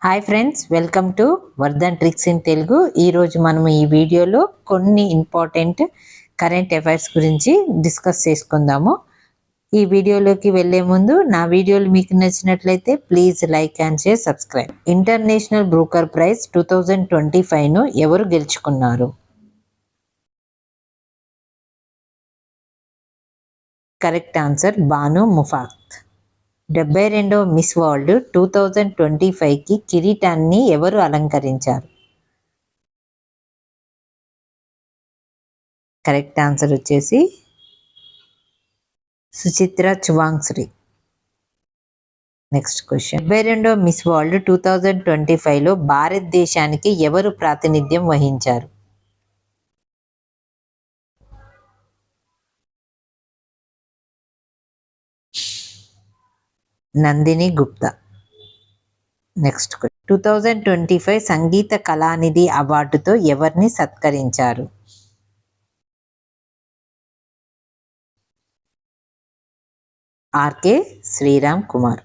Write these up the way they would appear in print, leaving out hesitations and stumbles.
Hi friends, welcome to Vardhan tricks in Telugu. ఈరోజు మనం ఈ వీడియోలో కొన్ని ఇంపార్టెంట్ కరెంట్ అఫైర్స్ గురించి డిస్కస్ చేసుకుందాము. ఈ వీడియోలోకి వెళ్ళే ముందు నా వీడియోలు మీకు నచ్చినట్లయితే please like and share, subscribe. International Booker prize 2025ను ఎవరు గెలుచుకున్నారు? Correct answer Banu Mushtaq. 72వ మిస్ వరల్డ్ 2025కి కిరీటాన్ని ఎవరు అలంకరించారు? కరెక్ట్ ఆన్సర్ వచ్చేసి సుచిత్ర చువాంగ్శ్రీ. Next question. 72వ మిస్ వరల్డ్ 2025లో భారతదేశానికి ఎవరు ప్రాతినిధ్యం వహించారు? నందిని గుప్తా. Next question. 2025 సంగీత కళానిధి అవార్డుతో ఎవరిని సత్కరించారు? RK Sriram Kumar.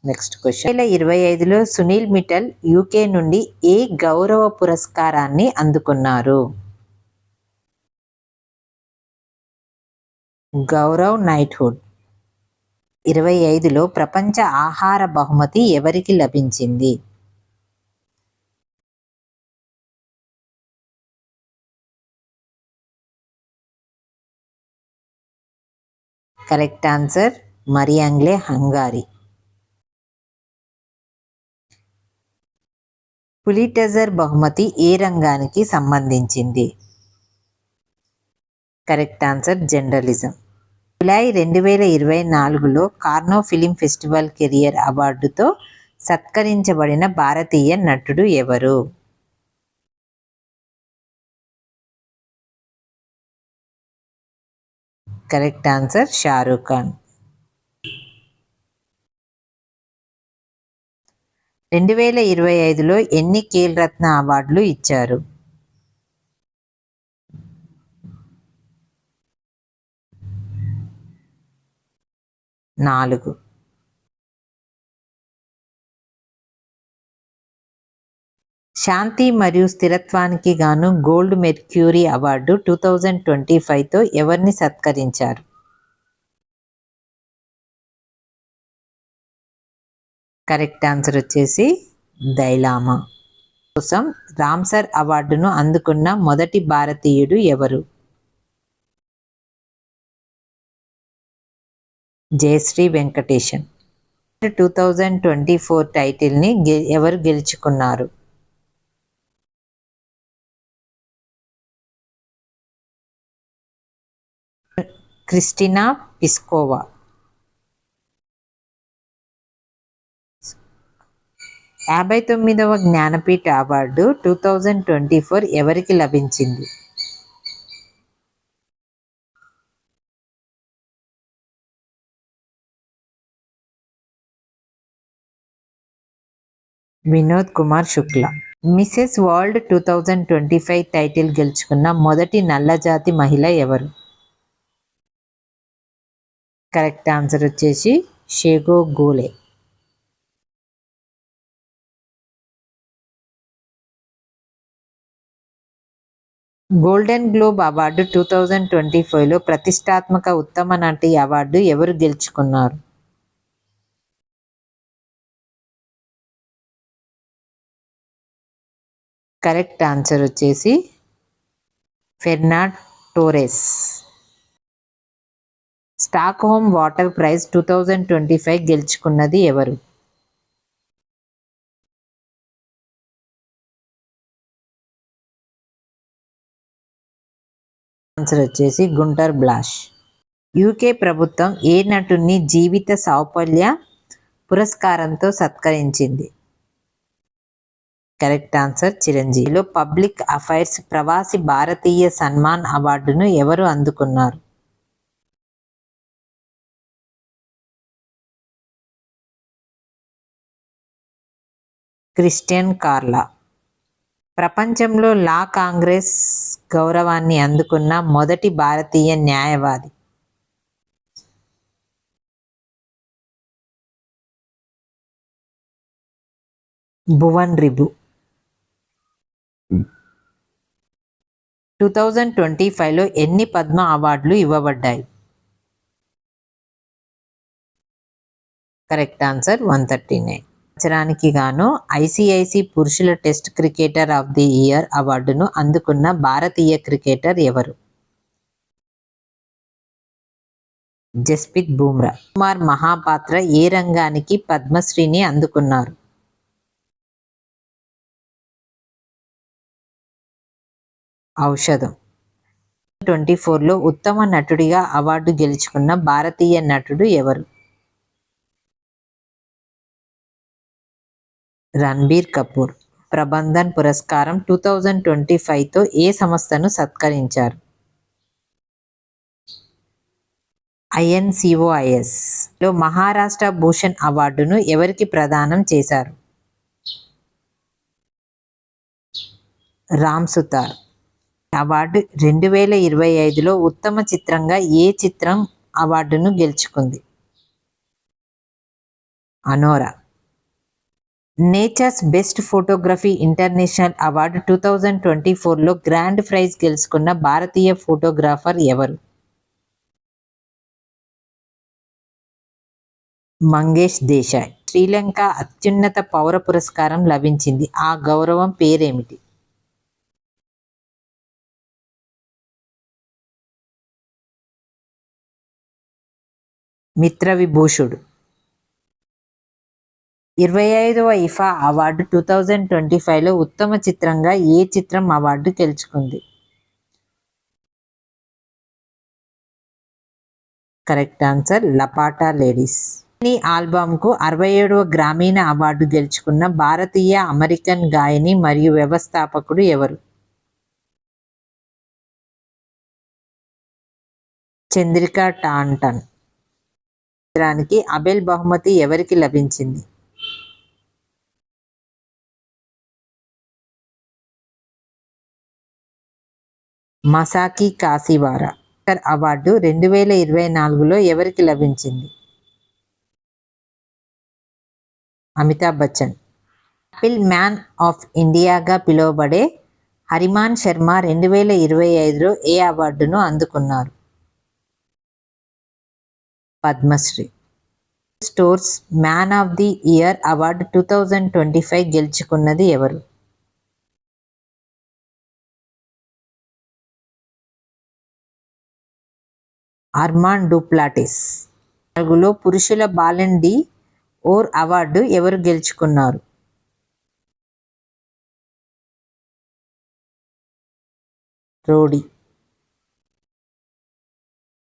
Next question. 2025లో సునీల్ మిట్టల్ యూకే నుండి ఏ గౌరవ పురస్కారాన్ని అందుకున్నారు? గౌరవ్ నైట్హుడ్. 2025లో ప్రపంచ ఆహార బహుమతి ఎవరికి లభించింది? Correct answer Mariangela Hungria. Pulitzer బహుమతి ఏ రంగానికి సంబంధించింది? Correct answer journalism. జూలై 2024లో కార్నో ఫిలిం ఫెస్టివల్ కెరియర్ అవార్డుతో సత్కరించబడిన భారతీయ నటుడు ఎవరు? Correct answer Shahrukh Khan. 2025లో ఎన్ని ఖేల్ రత్న అవార్డులు ఇచ్చారు? 4. శాంతి మరియు స్థిరత్వానికి గాను గోల్డ్ మెర్క్యూరీ అవార్డు 2025తో ఎవరిని సత్కరించారు? కరెక్ట్ ఆన్సర్ వచ్చేసి దైలామా. కోసం రామ్సర్ అవార్డును అందుకున్న మొదటి భారతీయుడు ఎవరు? జయశ్రీ వెంకటేశన్. 2024 టైటిల్ని ఎవరు గెలుచుకున్నారు? Krystyna Pyszkova. 59వ జ్ఞానపీఠ అవార్డు 2024 ఎవరికి లభించింది? Vinod Kumar Shukla. Mrs world 2025 title గెలుచుకున్న మొదటి నల్లజాతి మహిళ ఎవరు? కరెక్ట్ ఆన్సర్ వచ్చేసి షేగో గోలే. గోల్డెన్ గ్లోబ్ అవార్డు 2025లో ప్రతిష్టాత్మక ఉత్తమ నటి అవార్డు ఎవరు గెలుచుకున్నారు? కరెక్ట్ ఆన్సర్ వచ్చేసి Fernanda Torres. Stockholm water prize 2025 గెలుచుకున్నది ఎవరు? ఆన్సర్ వచ్చేసి గుంటర్ బ్లాష్. యూకే ప్రభుత్వం ఏ నటుని జీవిత సాఫల్య పురస్కారంతో సత్కరించింది? Correct answer Chiranjeevi. Public affairs Pravasi Bharatiya Samman అవార్డును ఎవరు అందుకున్నారు? Christian Carla. ప్రపంచంలో లా కాంగ్రెస్ గౌరవాన్ని అందుకున్న మొదటి భారతీయ న్యాయవాది? భువన్ రిబు. 2025లో ఎన్ని పద్మ అవార్డులు ఇవ్వబడ్డాయి? Correct answer 139. సంవత్సరానికి గాను ఐసిఐసి పురుషుల test cricketer of the year అవార్డును అందుకున్న భారతీయ క్రికెటర్ ఎవరు? జస్ప్రీత్ బుమ్రా. కుమార్ మహాపాత్ర ఏ రంగానికి పద్మశ్రీని అందుకున్నారు? ఔషధం. 2024లో ఉత్తమ నటుడిగా అవార్డు గెలుచుకున్న భారతీయ నటుడు ఎవరు? రణబీర్ కపూర్. ప్రబంధన్ పురస్కారం 2025తో ఏ సంస్థను సత్కరించారు? INCOIS లో మహారాష్ట్ర భూషణ్ అవార్డును ఎవరికి ప్రదానం చేశారు? రామ్ సుతార్. అవార్డు 2025లో ఉత్తమ చిత్రంగా ఏ చిత్రం అవార్డును గెలుచుకుంది? Anora. Nature's best photography international award 2024లో గ్రాండ్ ప్రైజ్ గెలుచుకున్న భారతీయ ఫోటోగ్రాఫర్ ఎవరు? మంగేష్ దేశాయ్. శ్రీలంక అత్యున్నత పౌర పురస్కారం లభించింది. ఆ గౌరవం పేరేమిటి? మిత్రవిభూషుడు. 25వ ఇఫా అవార్డు 2025లో ఉత్తమ చిత్రంగా ఏ చిత్రం అవార్డు గెలుచుకుంది? Correct answer Laapataa ladies. ఈ ఆల్బమ్కు 67వ గ్రామీణ అవార్డు గెలుచుకున్న భారతీయ అమెరికన్ గాయని మరియు వ్యవస్థాపకుడు ఎవరు? చంద్రికా టాంటన్. చిత్రానికి అబెల్ బహుమతి ఎవరికి లభించింది? మసాకి కాసివారా. అవార్డు 2024లో ఎవరికి లభించింది? Amitabh Bachchan. Apple man of ఇండియాగా పిలువబడే హరిమాన్ శర్మ 2025లో ఏ అవార్డును అందుకున్నారు? Padmashri. Sports man of the year award 2025 గెలుచుకున్నది ఎవరు? అర్మాన్ డూప్లాటిస్. 2024లో పురుషుల బాలన్ డి ఓర్ అవార్డు ఎవరు గెలుచుకున్నారు? Rodri.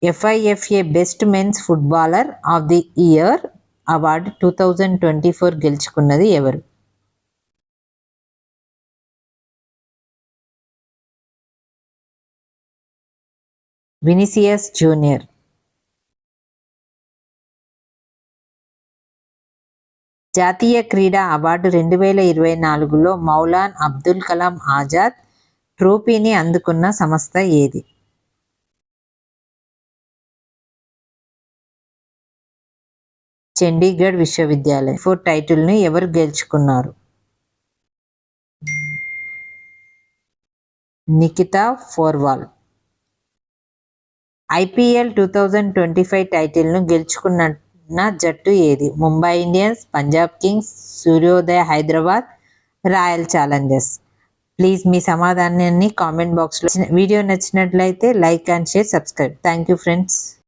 FIFA best men's footballer of the year award 2024 గెలుచుకున్నది ఎవరు? Vinicius junior. జాతీయ క్రీడా అవార్డు 2024లో మౌలానా అబ్దుల్ కలాం ఆజాద్ ట్రోఫీని అందుకున్న సంస్థ ఏది? చండీగఢ్ విశ్వవిద్యాలయం. 4 టైటిల్ను ఎవరు గెలుచుకున్నారు? నికితా ఫోర్వాల్. IPL 2025 టైటిల్ను గెలుచుకున్న జట్టు ఏది? ముంబై ఇండియన్స్, పంజాబ్ కింగ్స్, సూర్యోదయ హైదరాబాద్, రాయల్ ఛాలెంజర్స్. ప్లీజ్ మీ సమాధానాన్ని కామెంట్ బాక్స్లో. వీడియో నచ్చినట్లయితే like and share, subscribe. Thank you friends.